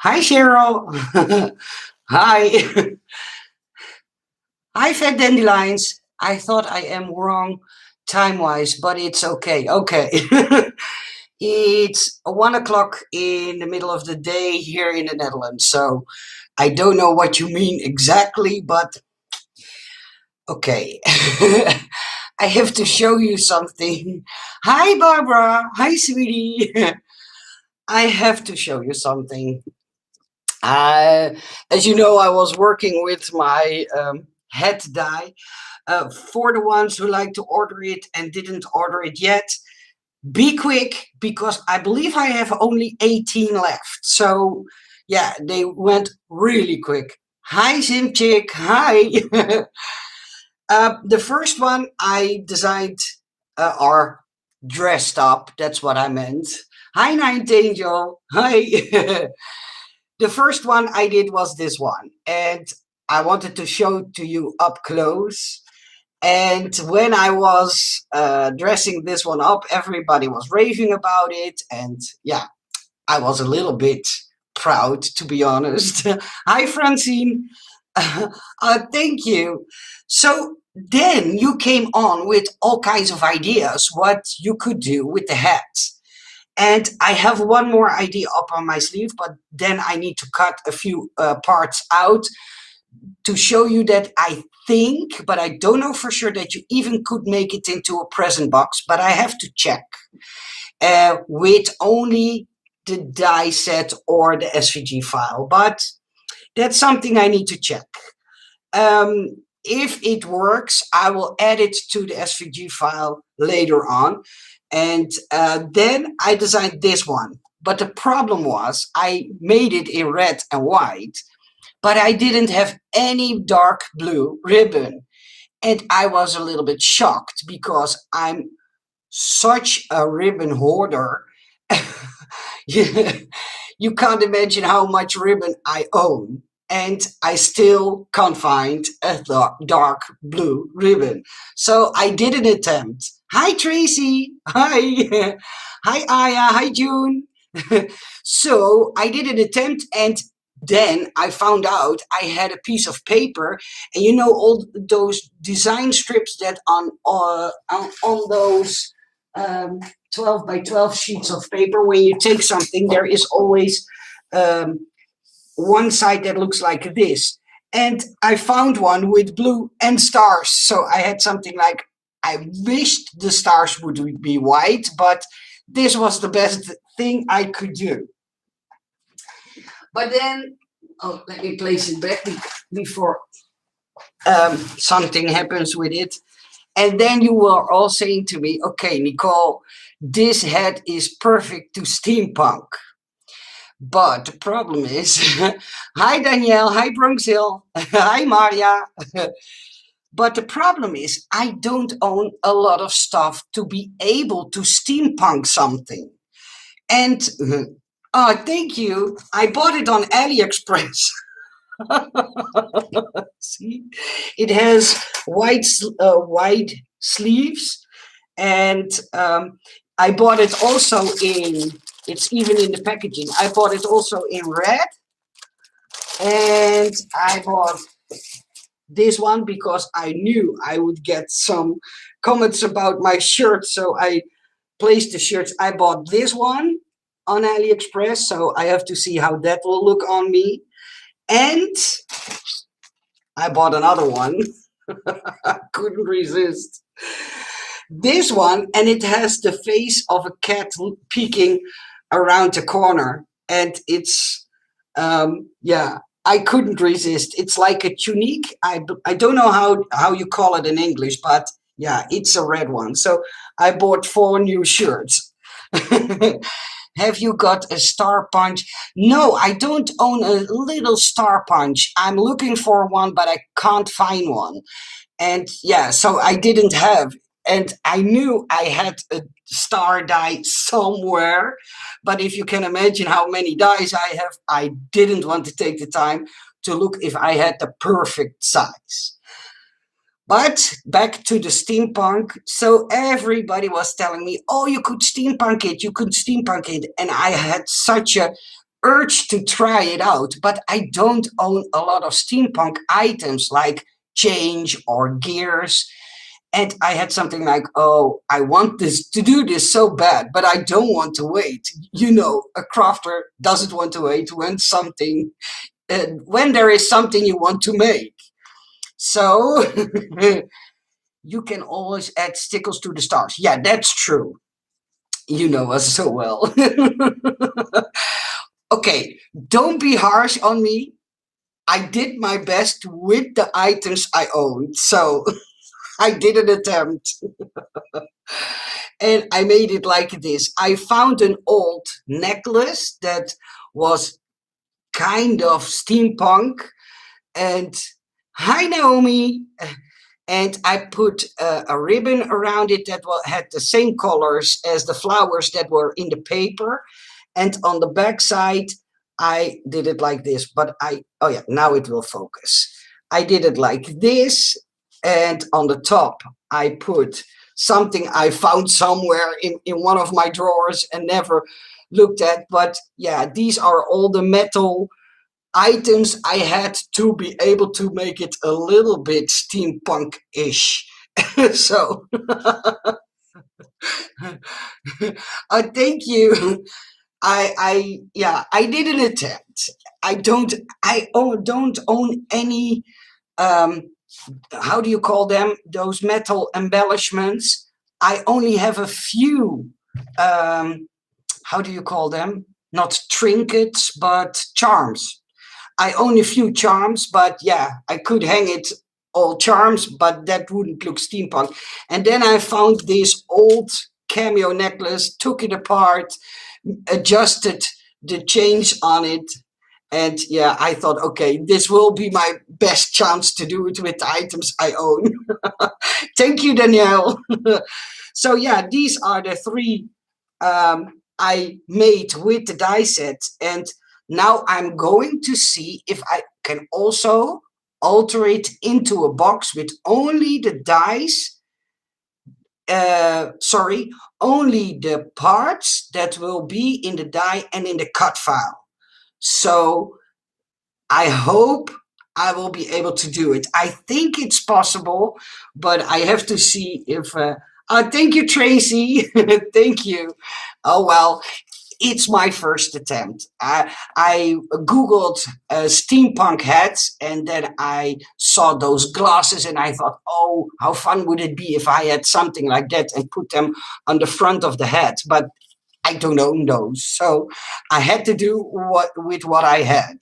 Hi, Cheryl. Hi. Hi, Fat Dandelions. I thought I am wrong time-wise, but it's okay. Okay. It's 1 o'clock in the middle of the day here in the Netherlands, so I don't know what you mean exactly, but okay. I have to show you something. Hi, Barbara. Hi, sweetie. I have to show you something. Uh, as you know, I was working with my head dye. For the ones who like to order it and didn't order it yet, be quick because I believe I have only 18 left. So, yeah, they went really quick. Hi, Simchick. Hi. The first one I designed or dressed up. That's what I meant. Hi, Ninth Angel. Hi. The first one I did was this one, and I wanted to show it to you up close. And when I was dressing this one up, everybody was raving about it, and yeah, I was a little bit proud, to be honest. Hi, Francine. Thank you. So then you came on with all kinds of ideas what you could do with the hat. And I have one more idea up on my sleeve, but then I need to cut a few parts out to show you that I think, but I don't know for sure that you even could make it into a present box, but I have to check with only the die set or the SVG file. But that's something I need to check. If it works, I will add it to the SVG file later on. And then I designed this one. But the problem was I made it in red and white, but I didn't have any dark blue ribbon. And I was a little bit shocked because I'm such a ribbon hoarder. you, you can't imagine how much ribbon I own. And I still can't find a dark blue ribbon. So I did an attempt. Hi, Tracy. Hi. Hi, Aya. Hi, June. So I did an attempt, and then I found out I had a piece of paper, and you know all those design strips that on those 12 by 12 sheets of paper. When you take something, there is always um, one side that looks like this. And I found one with blue and stars. So I had something like, I wished the stars would be white, but this was the best thing I could do. But then, oh, let me place it back before something happens with it. And then you were all saying to me, okay, Nicole, this head is perfect to steampunk. But the problem is, hi Danielle, hi Bronxhill, hi Maria. But the problem is, I don't own a lot of stuff to be able to steampunk something. And thank you. I bought it on AliExpress. See, it has wide sleeves, and I bought it also in. It's even in the packaging. I bought it also in red, and I bought this one because I knew I would get some comments about my shirt, so I placed the shirts. I bought this one on AliExpress, so I have to see how that will look on me. And I bought another one. I couldn't resist. This one, and it has the face of a cat peeking around the corner. And it's, yeah, I couldn't resist. It's like a tunique. I don't know how you call it in English, but yeah, it's a red one. So I bought 4 new shirts. Have you got a star punch? No, I don't own a little star punch. I'm looking for one, but I can't find one. And yeah, so I didn't have. And I knew I had a star die somewhere. But if you can imagine how many dies I have, I didn't want to take the time to look if I had the perfect size. But back to the steampunk. So everybody was telling me, oh, you could steampunk it, you could steampunk it. And I had such a urge to try it out, but I don't own a lot of steampunk items like change or gears. And I had something like, oh, I want this to do this so bad, but I don't want to wait. You know, a crafter doesn't want to wait when there is something you want to make. So you can always add stickles to the stars. Yeah, that's true. You know us so well. Okay, don't be harsh on me. I did my best with the items I owned. So I did an attempt. And I made it like this. I found an old necklace that was kind of steampunk. And hi, Naomi. And I put a ribbon around it that had the same colors as the flowers that were in the paper. And on the back side, I did it like this. But oh yeah, now it will focus. I did it like this. And on the top, I put something I found somewhere in one of my drawers and never looked at. But yeah, these are all the metal items I had to be able to make it a little bit steampunk-ish. So, thank you. I did an attempt. Don't own any, um, how do you call them? Those metal embellishments. I only have a few, how do you call them? Not trinkets, but charms. I own a few charms, but yeah, I could hang it all charms, but that wouldn't look steampunk. And then I found this old cameo necklace, took it apart, adjusted the chains on it. And yeah, I thought, okay, this will be my best chance to do it with the items I own. Thank you, Danielle. So yeah, these are the three I made with the die set. And now I'm going to see if I can also alter it into a box with only the dice, only the parts that will be in the die and in the cut file. So I hope I will be able to do it. I think it's possible, but I have to see if... thank you, Tracy. Thank you. Oh, well, it's my first attempt. I Googled steampunk hats, and then I saw those glasses, and I thought, oh, how fun would it be if I had something like that and put them on the front of the hat? But I don't own those, so I had to do with what I had.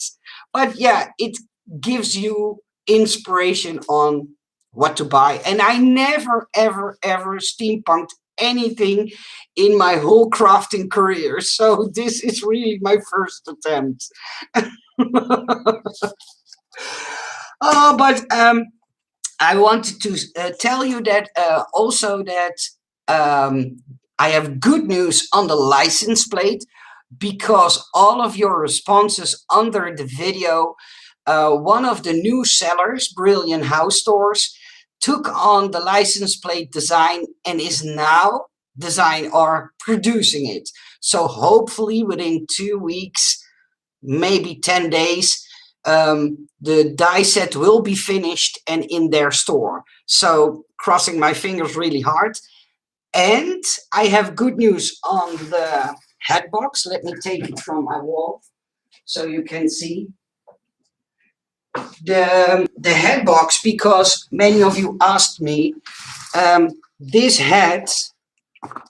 But yeah, it gives you inspiration on what to buy. And I never, ever, ever steampunked anything in my whole crafting career. So this is really my first attempt. But I wanted to tell you that also that I have good news on the license plate, because all of your responses under the video, one of the new sellers, Brilliant House Stores, took on the license plate design and is now producing it. So hopefully within 2 weeks, maybe 10 days, the die set will be finished and in their store. So crossing my fingers really hard. And I have good news on the head box. Let me take it from my wall so you can see the head box, because many of you asked me. This head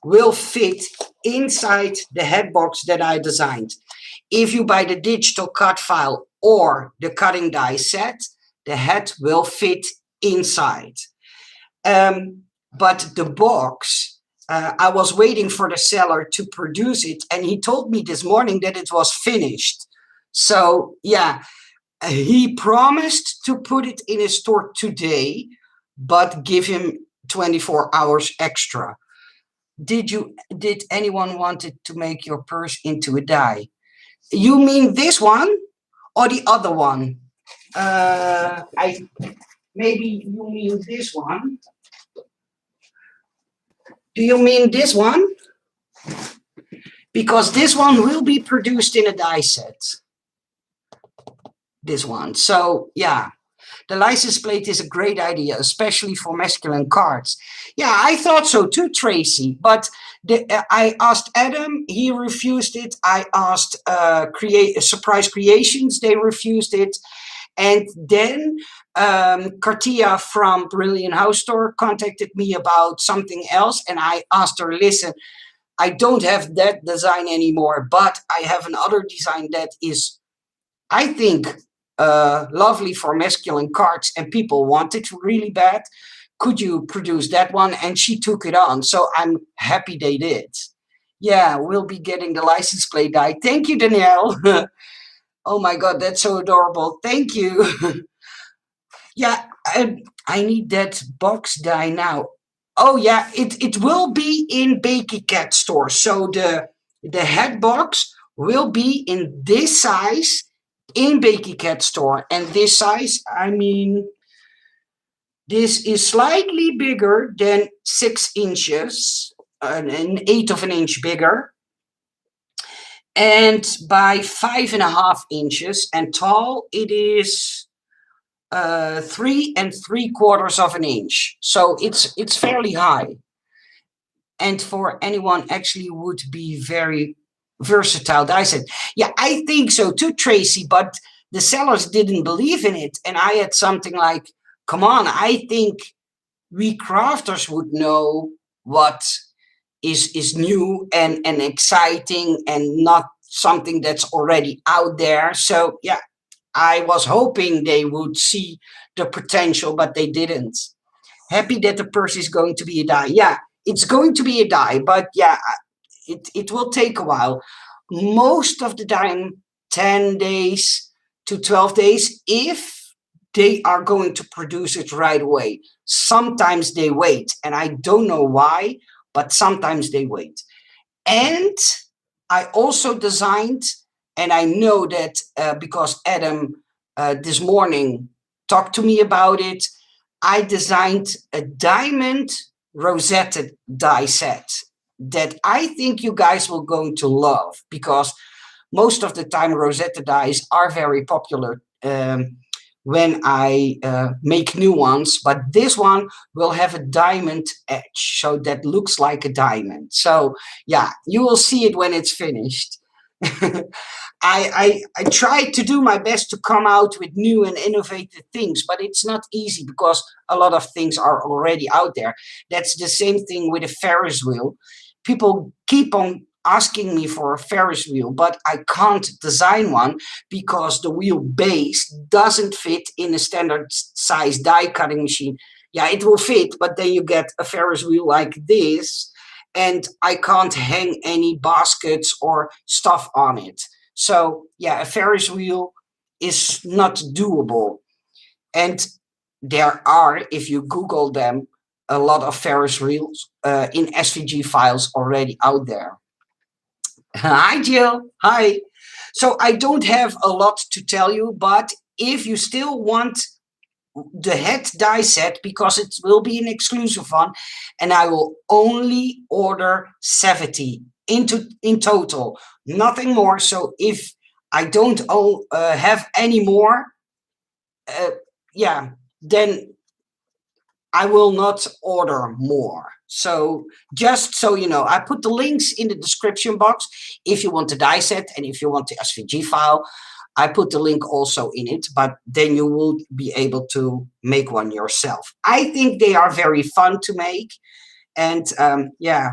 will fit inside the head box that I designed. If you buy the digital cut file or the cutting die set, the head will fit inside. But the box, I was waiting for the seller to produce it, and he told me this morning that it was finished. So yeah, he promised to put it in his store today, but give him 24 hours extra. Did anyone wanted to make your purse into a die? You mean this one or the other one? Maybe you mean this one. Do you mean this one? because this one will be produced in a die set. This one. So yeah, the license plate is a great idea, especially for masculine cards. Yeah, I thought so too, Tracy. But I asked Adam, he refused it. I asked Create Surprise Creations, they refused it. And then Cartia from Brilliant House Store contacted me about something else, and I asked her, listen, I don't have that design anymore, but I have another design that is, I think, lovely for masculine cards, and people want it really bad. Could you produce that one? And she took it on, so I'm happy they did. Yeah, we'll be getting the license plate die. Thank you, Danielle. Oh my God, that's so adorable. Thank you. Yeah, I need that box die now. Oh yeah, it will be in Bakey Cat store. So the head box will be in this size in Bakey Cat store. And this size, I mean, this is slightly bigger than 6 inches, an eighth of an inch bigger, and by 5.5 inches. And tall, it is 3 3/4 of an inch. So it's fairly high. And for anyone actually would be very versatile die set. Yeah, I think so too, Tracy, but the sellers didn't believe in it. And I had something like, come on, I think we crafters would know what is new and exciting and not something that's already out there. So yeah, I was hoping they would see the potential, but they didn't. Happy that the purse is going to be a die. Yeah, it's going to be a die, but yeah, it will take a while. Most of the time, 10 days to 12 days, if they are going to produce it right away. Sometimes they wait, and I don't know why, but sometimes they wait. And I also designed, and I know that because Adam this morning talked to me about it, I designed a diamond rosette die set that I think you guys will going to love, because most of the time rosette dies are very popular when I make new ones, but this one will have a diamond edge, so that looks like a diamond. So yeah, you will see it when it's finished. I try to do my best to come out with new and innovative things, but it's not easy because a lot of things are already out there. That's the same thing with a Ferris wheel. People keep on asking me for a Ferris wheel, but I can't design one because the wheel base doesn't fit in a standard size die cutting machine. Yeah, it will fit, but then you get a Ferris wheel like this, and I can't hang any baskets or stuff on it. So yeah, a Ferris wheel is not doable. And there are, if you Google them, a lot of Ferris wheels in SVG files already out there. Hi, Jill. Hi. So I don't have a lot to tell you, but if you still want the head die set, because it will be an exclusive one, and I will only order 70 in total, nothing more. So if I don't have any more, yeah, then I will not order more. So just so you know, I put the links in the description box if you want the die set, and if you want the SVG file, I put the link also in it, but then you will be able to make one yourself. I think they are very fun to make. And yeah,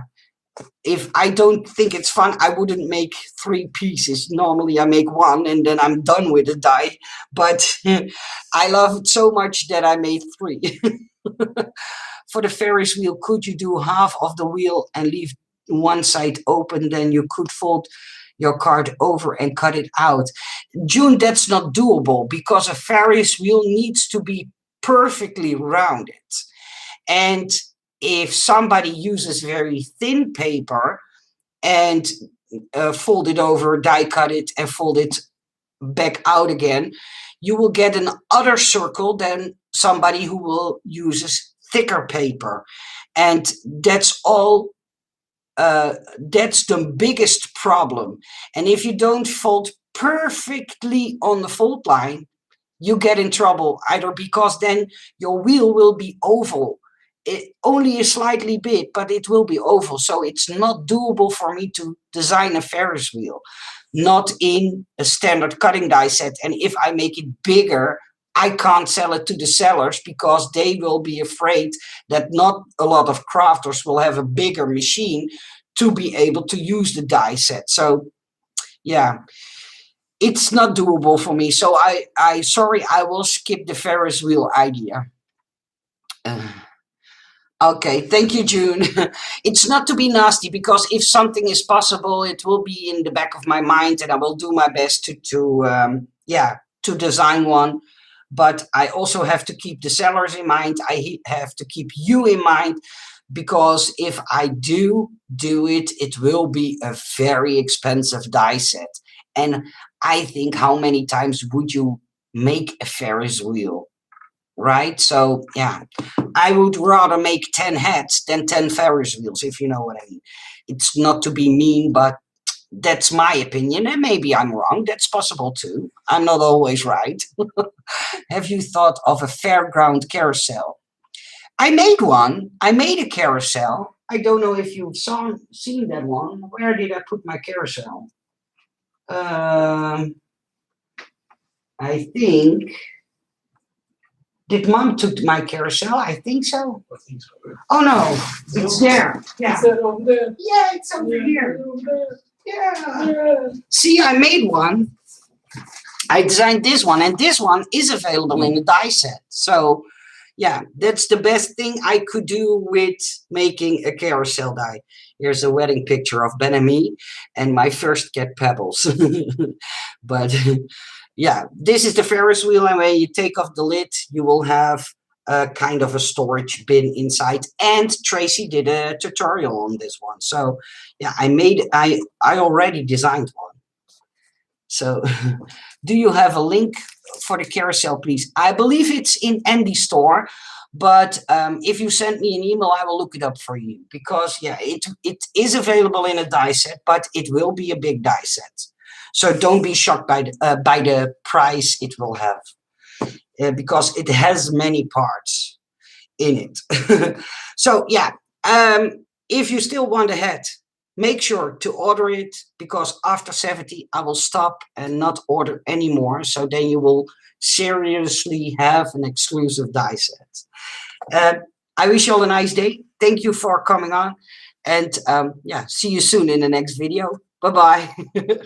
if I don't think it's fun, I wouldn't make 3 pieces. Normally I make one and then I'm done with the die. But I love it so much that I made 3. For the Ferris wheel, could you do half of the wheel and leave one side open? Then you could fold your card over and cut it out. June, that's not doable because a Ferris wheel needs to be perfectly rounded. And if somebody uses very thin paper and fold it over, die cut it, and fold it back out again, you will get an other circle than somebody who will uses thicker paper. And that's all that's the biggest problem. And if you don't fold perfectly on the fold line, you get in trouble, either because then your wheel will be oval. It only a slightly bit, but it will be oval. So it's not doable for me to design a Ferris wheel, not in a standard cutting die set. And if I make it bigger, I can't sell it to the sellers because they will be afraid that not a lot of crafters will have a bigger machine to be able to use the die set. So yeah, it's not doable for me. So I sorry, I will skip the Ferris wheel idea. Uh, okay, thank you, June. It's not to be nasty, because if something is possible, it will be in the back of my mind, and I will do my best to design one. But I also have to keep the sellers in mind. I have to keep you in mind, because if I do it, it will be a very expensive die set. And I think, how many times would you make a Ferris wheel, right? So yeah, I would rather make 10 heads than 10 Ferris wheels, if you know what I mean. It's not to be mean, but that's my opinion, and maybe I'm wrong. That's possible too. I'm not always right. Have you thought of a fairground carousel? I made one. I made a carousel. I don't know if you've seen that one. Where did I put my carousel? I think. Did Mom took my carousel? I think so. I think so. Oh no, it's there. Yeah. Is that over there? Yeah, it's over here. Yeah. See, I made one. I designed this one, and this one is available in the die set. So yeah, that's the best thing I could do with making a carousel die. Here's a wedding picture of Ben and me, and my first cat Pebbles. But yeah, this is the Ferris wheel, and when you take off the lid, you will have a kind of a storage bin inside. And Tracy did a tutorial on this one. So yeah, I already designed one. So do you have a link for the carousel, please? I believe it's in Andy store, but if you send me an email, I will look it up for you, because yeah, it is available in a die set, but it will be a big die set. So don't be shocked by the price it will have, because it has many parts in it. So yeah, if you still want a hat, make sure to order it, because after 70 I will stop and not order anymore. So then you will seriously have an exclusive die set. I wish you all a nice day. Thank you for coming on, and yeah, see you soon in the next video. Bye bye.